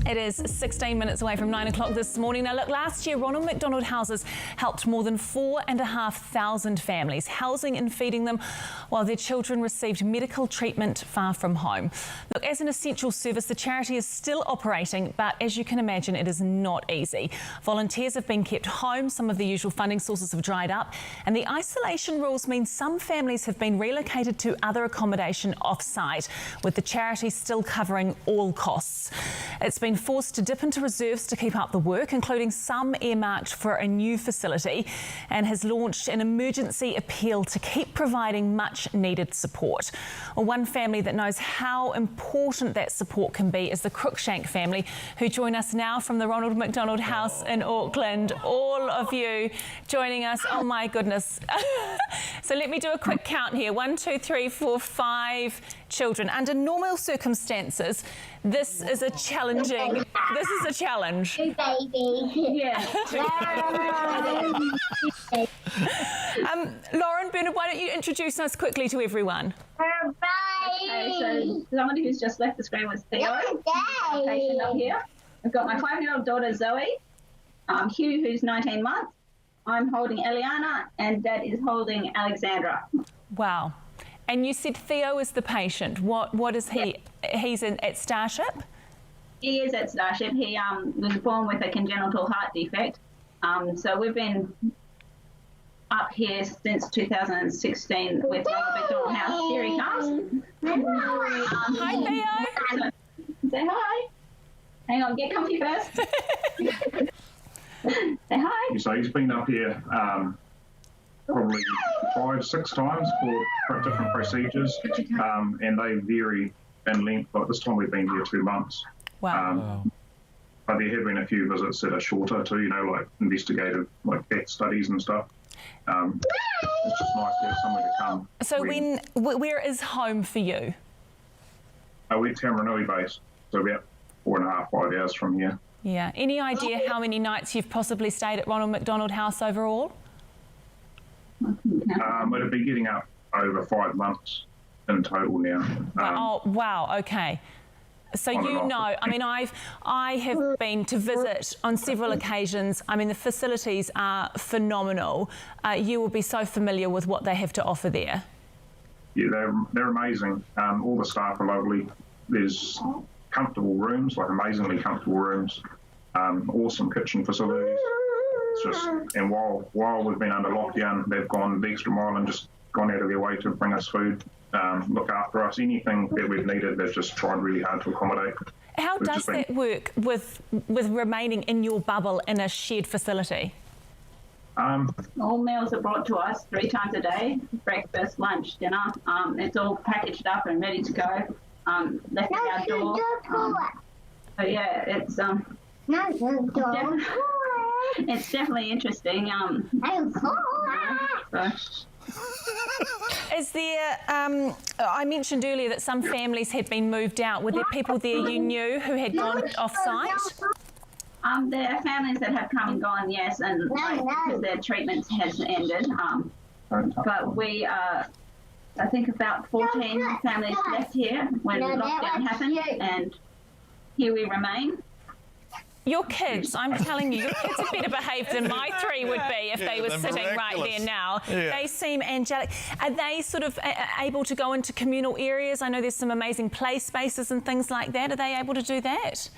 It is 16 minutes away from 9 o'clock this morning. Now look, last year Ronald McDonald Houses helped more than 4,500 families, housing and feeding them while their children received medical treatment far from home. Look, as an essential service, the charity is still operating, but as you can imagine, it is not easy. Volunteers have been kept home, some of the usual funding sources have dried up, and the isolation rules mean some families have been relocated to other accommodation off-site, with the charity still covering all costs. It's been forced to dip into reserves to keep up the work, including some earmarked for a new facility, and has launched an emergency appeal to keep providing much needed support. Well, one family that knows how important that support can be is the Cruickshank family, who join us now from the Ronald McDonald House in Auckland. All of you joining us. Oh my goodness. So let me do a quick count here. 1, 2, 3, 4, 5 children. Under normal circumstances, this is a challenge. Hey, baby. Yeah. Lauren, Bernard, why don't you introduce us quickly to everyone? Okay, so somebody who's just left the screen was Theo, our patient up here. I've got my 5-year-old daughter Zoe, Hugh, who's 19 months. I'm holding Eliana, and Dad is holding Alexandra. Wow. And you said Theo is the patient. What is he? He's at Starship? He is at Starship. He was born with a congenital heart defect. So we've been up here since 2016 with Ronald McDonald House. Here he comes. Hi, Theo. Say hi. Hang on, get comfy first. Say hi. So he's been up here probably 5, 6 times for different procedures, and they vary in length. Like this time we've been here 2 months. Wow. But there have been a few visits that are shorter too, you know, like investigative, like cat studies and stuff. It's just nice to have somewhere to come. So where is home for you? We're Tamaranui based, so about 4.5, 5 hours from here. Yeah. Any idea how many nights you've possibly stayed at Ronald McDonald House overall? It'll be getting up over 5 months in total now. Oh, wow. Okay. So you know, I mean, I have been to visit on several occasions. I mean, the facilities are phenomenal. You will be so familiar with what they have to offer there. Yeah, they're amazing. All the staff are lovely. There's comfortable rooms, like amazingly comfortable rooms. Awesome kitchen facilities. It's just, and while we've been under lockdown, they've gone the extra mile and just gone out of their way to bring us food, look after us. Anything that we've needed, they've just tried really hard to accommodate. How does that work with remaining in your bubble in a shared facility? All meals are brought to us 3 times a day: breakfast, lunch, dinner. It's all packaged up and ready to go. Left at our door. So yeah, it's definitely interesting. Is there, I mentioned earlier that some families had been moved out. Were there people there you knew who had gone off-site? There are families that have come and gone, yes, and because their treatment has ended. But we I think about 14 families left here when lockdown happened, and here we remain. Your kids, I'm telling you, your kids are better behaved than my 3 would be if they were sitting right there now. Yeah. They seem angelic. Are they sort of able to go into communal areas? I know there's some amazing play spaces and things like that. Are they able to do that?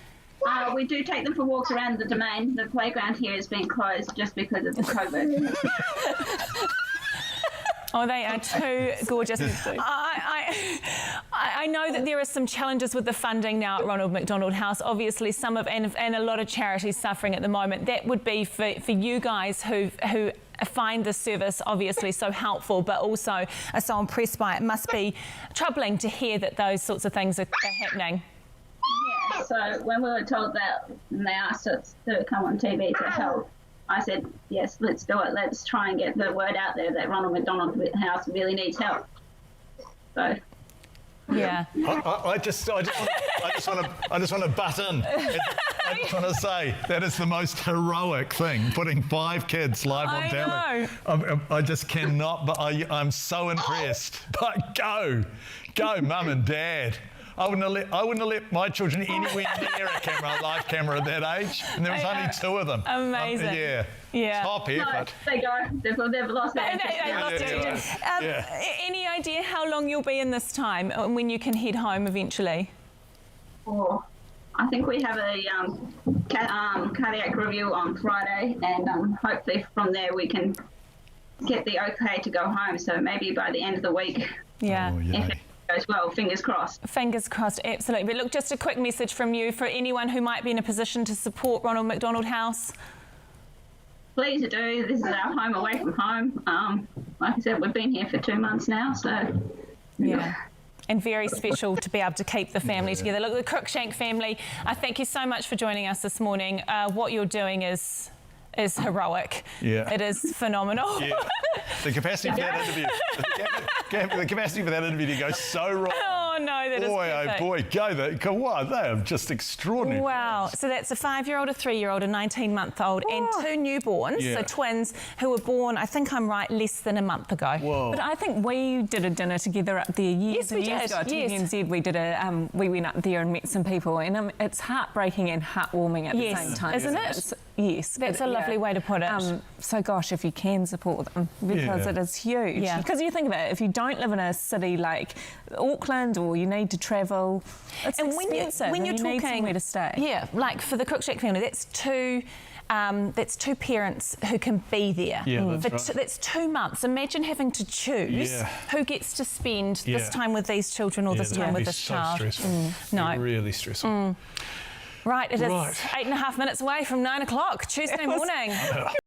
We do take them for walks around the domain. The playground here has been closed just because of the COVID. Oh, they are too gorgeous. I know that there are some challenges with the funding now at Ronald McDonald House. Obviously, and a lot of charities suffering at the moment. That would be for you guys who find the service obviously so helpful, but also are so impressed by it. It must be troubling to hear that those sorts of things are happening. Yeah. So when we were told that, and they asked us to come on TV to help, I said, yes, let's do it. Let's try and get the word out there that Ronald McDonald House really needs help. So, yeah. I just want to butt in. I just want to say that is the most heroic thing, putting 5 kids live on telly. I just cannot, but I'm so impressed. But go, Mum and Dad. I wouldn't have let my children anywhere near a live camera at that age, and there was only 2 of them. Amazing. Yeah. Top No, effort. they go. They've lost their interest. Any idea how long you'll be in this time and when you can head home eventually? Oh, I think we have a cardiac review on Friday, and hopefully from there we can get the okay to go home. So maybe by the end of the week, Yeah. if it goes well, fingers crossed. Fingers crossed, absolutely. But look, just a quick message from you for anyone who might be in a position to support Ronald McDonald House. Please do. This is our home away from home. Like I said, we've been here for 2 months now, so Yeah. And very special to be able to keep the family together. Look, the Cruickshank family, I thank you so much for joining us this morning. What you're doing is heroic. Yeah. It is phenomenal. Yeah. The capacity for that interview. The capacity for that interview to go so wrong. Oh no, that is perfect. Boy, come on, they are just extraordinary. Wow. So that's a 5-year-old, a 3-year-old, a 19-month-old, and 2 newborns, so twins, who were born, I think I'm right, less than a month ago. Whoa. But I think we did a dinner together up there years we years did, ago at yes. TNZ. We did we went up there and met some people, and it's heartbreaking and heartwarming at the same time. Isn't it? Yes. That's a lovely way to put it. So gosh, if you can support them, because it is huge. Yeah. Because you think about it, if you don't live in a city like Auckland or you need to travel, it's expensive, when you're you talking need somewhere to stay. Yeah, like for the Cruickshank family, that's 2 parents who can be there. Yeah, that's right. That's 2 months. Imagine having to choose who gets to spend this time with these children or this time with this child. Stressful. No. Really stressful. Right, it is 8.5 minutes away from 9 o'clock Tuesday morning.